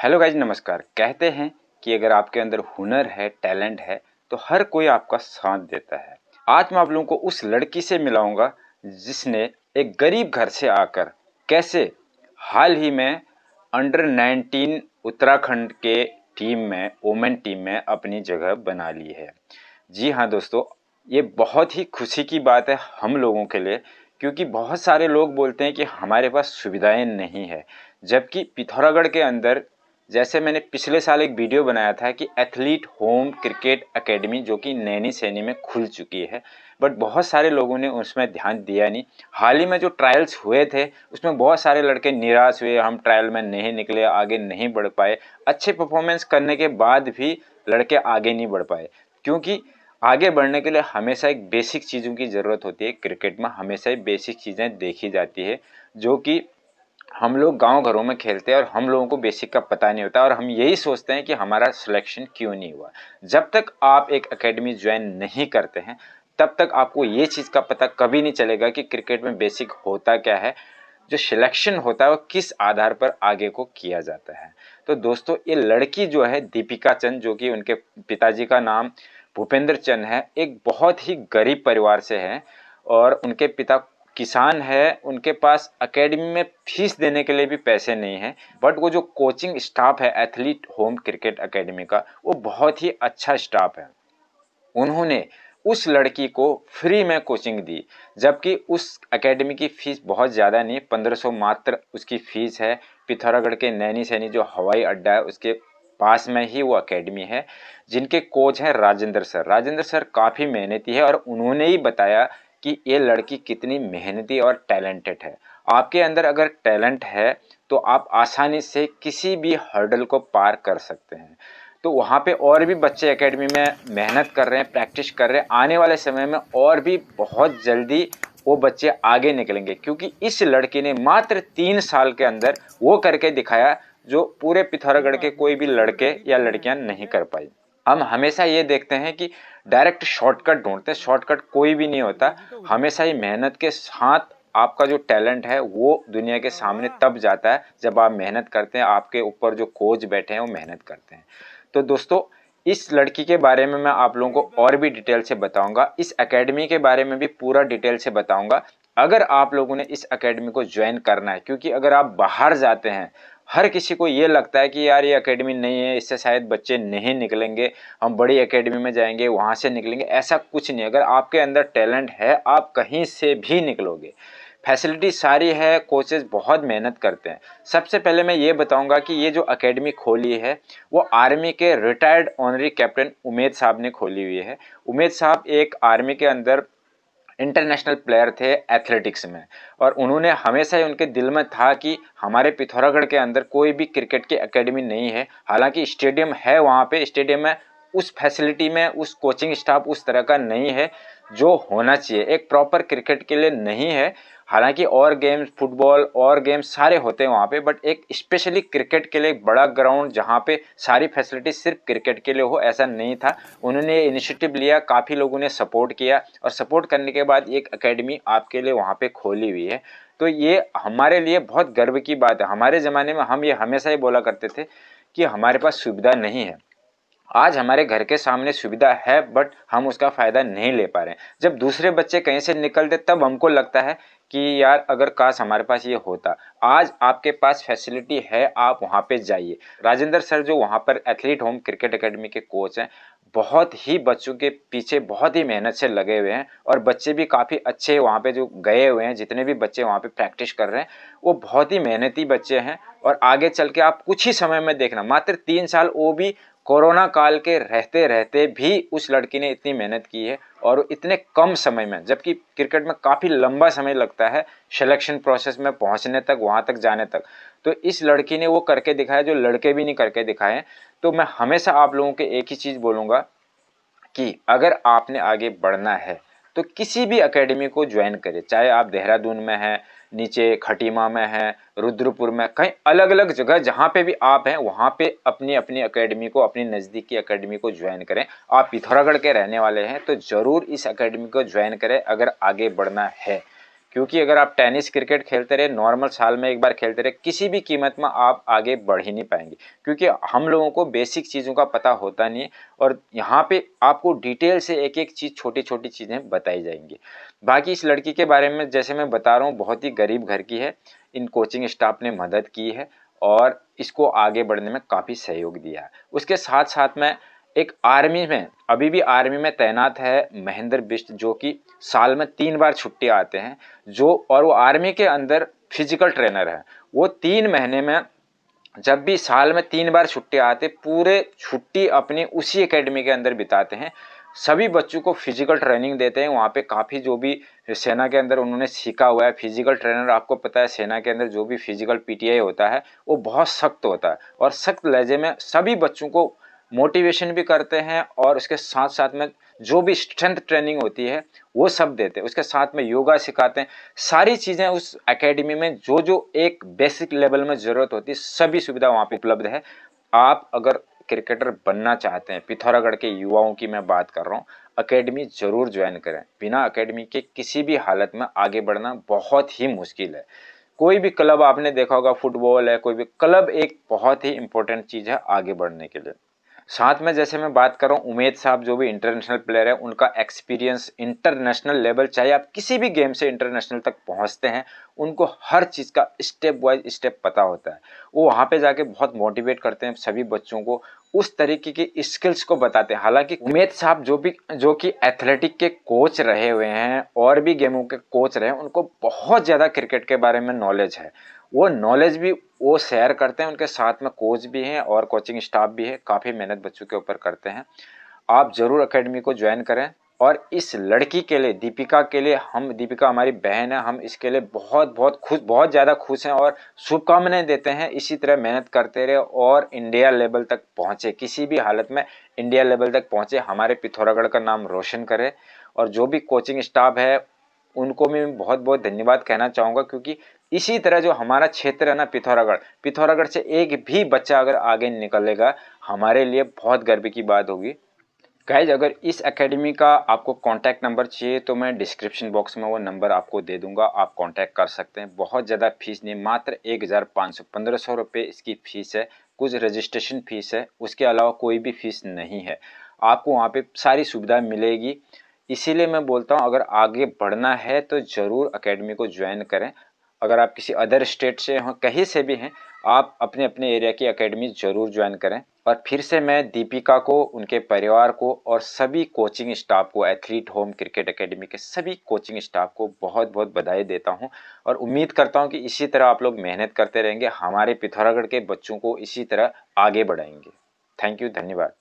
Hello guys, नमस्कार। कहते हैं कि अगर आपके अंदर हुनर है, टैलेंट है, तो हर कोई आपका साथ देता है। आज मैं आप लोगों को उस लड़की से मिलाऊंगा जिसने एक गरीब घर से आकर कैसे हाल ही में अंडर 19 उत्तराखंड के टीम में, वोमेन टीम में अपनी जगह बना ली है। जी हाँ दोस्तों, ये बहुत ही खुशी की बात है हम लोगों के लिए, क्योंकि बहुत सारे लोग बोलते हैं कि हमारे पास सुविधाएं नहीं है। जबकि पिथौरागढ़ के अंदर, जैसे मैंने पिछले साल एक वीडियो बनाया था कि एथलीट होम क्रिकेट एकेडमी जो कि नैनी सैनी में खुल चुकी है, बट बहुत सारे लोगों ने उसमें ध्यान दिया नहीं। हाल ही में जो ट्रायल्स हुए थे उसमें बहुत सारे लड़के निराश हुए, हम ट्रायल में नहीं निकले, आगे नहीं बढ़ पाए। अच्छे परफॉर्मेंस करने के बाद भी लड़के आगे नहीं बढ़ पाए, क्योंकि आगे बढ़ने के लिए हमेशा एक बेसिक चीज़ों की ज़रूरत होती है। क्रिकेट में हमेशा ही बेसिक चीज़ें देखी जाती है, जो कि हम लोग गांव घरों में खेलते हैं और हम लोगों को बेसिक का पता नहीं होता, और हम यही सोचते हैं कि हमारा सिलेक्शन क्यों नहीं हुआ। जब तक आप एक एकेडमी ज्वाइन नहीं करते हैं तब तक आपको ये चीज़ का पता कभी नहीं चलेगा कि क्रिकेट में बेसिक होता क्या है, जो सिलेक्शन होता है वो किस आधार पर आगे को किया जाता है। तो दोस्तों, ये लड़की जो है दीपिका चंद, जो कि उनके पिताजी का नाम भूपेंद्र चंद है, एक बहुत ही गरीब परिवार से है और उनके पिता किसान है। उनके पास एकेडमी में फीस देने के लिए भी पैसे नहीं है, बट वो जो कोचिंग स्टाफ है एथलीट होम क्रिकेट एकेडमी का, वो बहुत ही अच्छा स्टाफ है। उन्होंने उस लड़की को फ्री में कोचिंग दी, जबकि उस एकेडमी की फीस बहुत ज़्यादा नहीं, 1500 मात्र उसकी फीस है। पिथौरागढ़ के नैनी सैनी जो हवाई अड्डा है उसके पास में ही वो एकेडमी है, जिनके कोच हैं राजेंद्र सर। राजेंद्र सर काफ़ी मेहनती है और उन्होंने ही बताया कि ये लड़की कितनी मेहनती और टैलेंटेड है। आपके अंदर अगर टैलेंट है तो आप आसानी से किसी भी हर्डल को पार कर सकते हैं। तो वहाँ पे और भी बच्चे एकेडमी में मेहनत कर रहे हैं, प्रैक्टिस कर रहे हैं। आने वाले समय में और भी बहुत जल्दी वो बच्चे आगे निकलेंगे, क्योंकि इस लड़की ने मात्र 3 साल के अंदर वो करके दिखाया जो पूरे पिथौरागढ़ के कोई भी लड़के या लड़कियां नहीं कर पाई। हम हमेशा ये देखते हैं कि डायरेक्ट शॉर्टकट ढूंढते हैं, शॉर्टकट कोई भी नहीं होता। हमेशा ही मेहनत के साथ आपका जो टैलेंट है वो दुनिया के सामने तब जाता है जब आप मेहनत करते हैं, आपके ऊपर जो कोच बैठे हैं वो मेहनत करते हैं। तो दोस्तों, इस लड़की के बारे में मैं आप लोगों को और भी डिटेल से बताऊंगा, इस एकेडमी के बारे में भी पूरा डिटेल से बताऊंगा। अगर आप लोगों ने इस एकेडमी को ज्वाइन करना है, क्योंकि अगर आप बाहर जाते हैं, हर किसी को ये लगता है कि यार ये एकेडमी नहीं है, इससे शायद बच्चे नहीं निकलेंगे, हम बड़ी एकेडमी में जाएंगे वहाँ से निकलेंगे। ऐसा कुछ नहीं। अगर आपके अंदर टैलेंट है आप कहीं से भी निकलोगे। फैसिलिटी सारी है, कोचेस बहुत मेहनत करते हैं। सबसे पहले मैं ये बताऊंगा कि ये जो एकेडमी खोली है वो आर्मी के रिटायर्ड ऑनरी कैप्टन उमेद साहब ने खोली हुई है। उमेद साहब एक आर्मी के अंदर इंटरनेशनल प्लेयर थे एथलेटिक्स में, और उन्होंने हमेशा ही उनके दिल में था कि हमारे पिथौरागढ़ के अंदर कोई भी क्रिकेट की एकेडमी नहीं है। हालांकि स्टेडियम है, वहाँ पे स्टेडियम में उस फैसिलिटी में उस कोचिंग स्टाफ उस तरह का नहीं है जो होना चाहिए, एक प्रॉपर क्रिकेट के लिए नहीं है। हालांकि और गेम्स, फुटबॉल और गेम्स सारे होते हैं वहाँ पे, बट एक स्पेशली क्रिकेट के लिए एक बड़ा ग्राउंड जहाँ पे सारी फैसिलिटी सिर्फ क्रिकेट के लिए हो, ऐसा नहीं था। उन्होंने ये इनिशिएटिव लिया, काफ़ी लोगों ने सपोर्ट किया, और सपोर्ट करने के बाद एक एकेडमी आपके लिए वहाँ पे खोली हुई है। तो ये हमारे लिए बहुत गर्व की बात है। हमारे ज़माने में हम ये हमेशा ही बोला करते थे कि हमारे पास सुविधा नहीं है। आज हमारे घर के सामने सुविधा है, बट हम उसका फ़ायदा नहीं ले पा रहे हैं। जब दूसरे बच्चे कहीं से निकलते तब हमको लगता है कि यार अगर काश हमारे पास ये होता। आज आपके पास फैसिलिटी है, आप वहाँ पे जाइए। राजेंद्र सर जो वहाँ पर एथलीट होम क्रिकेट एकेडमी के कोच हैं, बहुत ही बच्चों के पीछे बहुत ही मेहनत से लगे हुए हैं, और बच्चे भी काफ़ी अच्छे वहाँ पे जो गए हुए हैं, जितने भी बच्चे वहाँ पे प्रैक्टिस कर रहे हैं वो बहुत ही मेहनती बच्चे हैं। और आगे चल के आप कुछ ही समय में देखना, मात्र 3 साल, वो भी कोरोना काल के रहते रहते भी उस लड़की ने इतनी मेहनत की है, और इतने कम समय में, जबकि क्रिकेट में काफ़ी लंबा समय लगता है सिलेक्शन प्रोसेस में पहुंचने तक, वहां तक जाने तक। तो इस लड़की ने वो करके दिखाया जो लड़के भी नहीं करके दिखाए। तो मैं हमेशा आप लोगों के एक ही चीज़ बोलूँगा कि अगर आपने आगे बढ़ना है तो किसी भी एकेडमी को ज्वाइन करें, चाहे आप देहरादून में हैं, नीचे खटीमा में हैं, रुद्रपुर में, कहीं अलग अलग जगह जहाँ पे भी आप हैं वहाँ पे अपनी अपनी एकेडमी को, अपनी नज़दीकी एकेडमी को ज्वाइन करें। आप पिथौरागढ़ के रहने वाले हैं तो ज़रूर इस एकेडमी को ज्वाइन करें अगर आगे बढ़ना है, क्योंकि अगर आप टेनिस क्रिकेट खेलते रहे, नॉर्मल साल में एक बार खेलते रहे, किसी भी कीमत में आप आगे बढ़ ही नहीं पाएंगे, क्योंकि हम लोगों को बेसिक चीज़ों का पता होता नहीं है। और यहाँ पे आपको डिटेल से एक एक चीज़, छोटी छोटी चीज़ें बताई जाएंगी। बाकी इस लड़की के बारे में जैसे मैं बता रहा हूँ, बहुत ही गरीब घर की है। इन कोचिंग स्टाफ ने मदद की है और इसको आगे बढ़ने में काफ़ी सहयोग दिया है। उसके साथ साथ में एक आर्मी में, अभी भी आर्मी में तैनात है महेंद्र बिष्ट, जो कि साल में 3 बार छुट्टी आते हैं, जो और वो आर्मी के अंदर फिजिकल ट्रेनर है। वो 3 महीने में, जब भी साल में 3 बार छुट्टी आते, पूरे छुट्टी अपनी उसी एकेडमी के अंदर बिताते हैं। सभी बच्चों को फिजिकल ट्रेनिंग देते हैं। वहाँ पे काफ़ी जो भी सेना के अंदर उन्होंने सीखा हुआ है, फिजिकल ट्रेनर, आपको पता है सेना के अंदर जो भी फिजिकल पीटीआई होता है वो बहुत सख्त होता है, और सख्त लहजे में सभी बच्चों को मोटिवेशन भी करते हैं, और उसके साथ साथ में जो भी स्ट्रेंथ ट्रेनिंग होती है वो सब देते हैं। उसके साथ में योगा सिखाते हैं। सारी चीज़ें उस एकेडमी में जो जो एक बेसिक लेवल में ज़रूरत होती है, सभी सुविधा वहाँ पे उपलब्ध है। आप अगर क्रिकेटर बनना चाहते हैं, पिथौरागढ़ के युवाओं की मैं बात कर रहा हूँ, एकेडमी ज़रूर ज्वाइन करें। बिना एकेडमी के किसी भी हालत में आगे बढ़ना बहुत ही मुश्किल है। कोई भी क्लब आपने देखा होगा, फुटबॉल है, कोई भी क्लब एक बहुत ही इंपॉर्टेंट चीज़ है आगे बढ़ने के लिए। साथ में जैसे मैं बात कर रहा हूँ, उमेद साहब जो भी इंटरनेशनल प्लेयर है, उनका एक्सपीरियंस इंटरनेशनल लेवल, चाहे आप किसी भी गेम से इंटरनेशनल तक पहुँचते हैं, उनको हर चीज़ का स्टेप वाइज स्टेप पता होता है। वो वहाँ पे जाके बहुत मोटिवेट करते हैं सभी बच्चों को, उस तरीके की स्किल्स को बताते हैं। हालांकि उमेद साहब जो कि एथलेटिक के कोच रहे हुए हैं और भी गेमों के कोच रहे हैं, उनको बहुत ज़्यादा क्रिकेट के बारे में नॉलेज है। वो नॉलेज भी वो शेयर करते हैं, उनके साथ में कोच भी हैं और कोचिंग स्टाफ भी है, काफ़ी मेहनत बच्चों के ऊपर करते हैं। आप ज़रूर एकेडमी को ज्वाइन करें। और इस लड़की के लिए, दीपिका के लिए, दीपिका हमारी बहन है, हम इसके लिए बहुत बहुत खुश, बहुत ज़्यादा खुश हैं और शुभकामनाएं देते हैं। इसी तरह मेहनत करते रहे और इंडिया लेवल तक पहुँचे, किसी भी हालत में इंडिया लेवल तक पहुँचे, हमारे पिथौरागढ़ का नाम रोशन करे। और जो भी कोचिंग स्टाफ है उनको मैं बहुत बहुत धन्यवाद कहना चाहूँगा, क्योंकि इसी तरह जो हमारा क्षेत्र है ना, पिथौरागढ़ से एक भी बच्चा अगर आगे निकलेगा, हमारे लिए बहुत गर्व की बात होगी। गाइज, अगर इस एकेडमी का आपको कॉन्टैक्ट नंबर चाहिए तो मैं डिस्क्रिप्शन बॉक्स में वो नंबर आपको दे दूंगा, आप कॉन्टैक्ट कर सकते हैं। बहुत ज़्यादा फीस नहीं, मात्र 1500 1500 रुपये इसकी फ़ीस है। कुछ रजिस्ट्रेशन फ़ीस है, उसके अलावा कोई भी फ़ीस नहीं है। आपको वहाँ पे सारी सुविधा मिलेगी। इसीलिए मैं बोलता हूँ, अगर आगे बढ़ना है तो ज़रूर एकेडमी को ज्वाइन करें। अगर आप किसी अदर स्टेट से हैं, कहीं से भी हैं, आप अपने अपने एरिया की एकेडमी ज़रूर ज्वाइन करें। और फिर से मैं दीपिका को, उनके परिवार को और सभी कोचिंग स्टाफ को, एथलीट होम क्रिकेट एकेडमी के सभी कोचिंग स्टाफ को बहुत बहुत बधाई देता हूं। और उम्मीद करता हूं कि इसी तरह आप लोग मेहनत करते रहेंगे, हमारे पिथौरागढ़ के बच्चों को इसी तरह आगे बढ़ाएंगे। थैंक यू, धन्यवाद।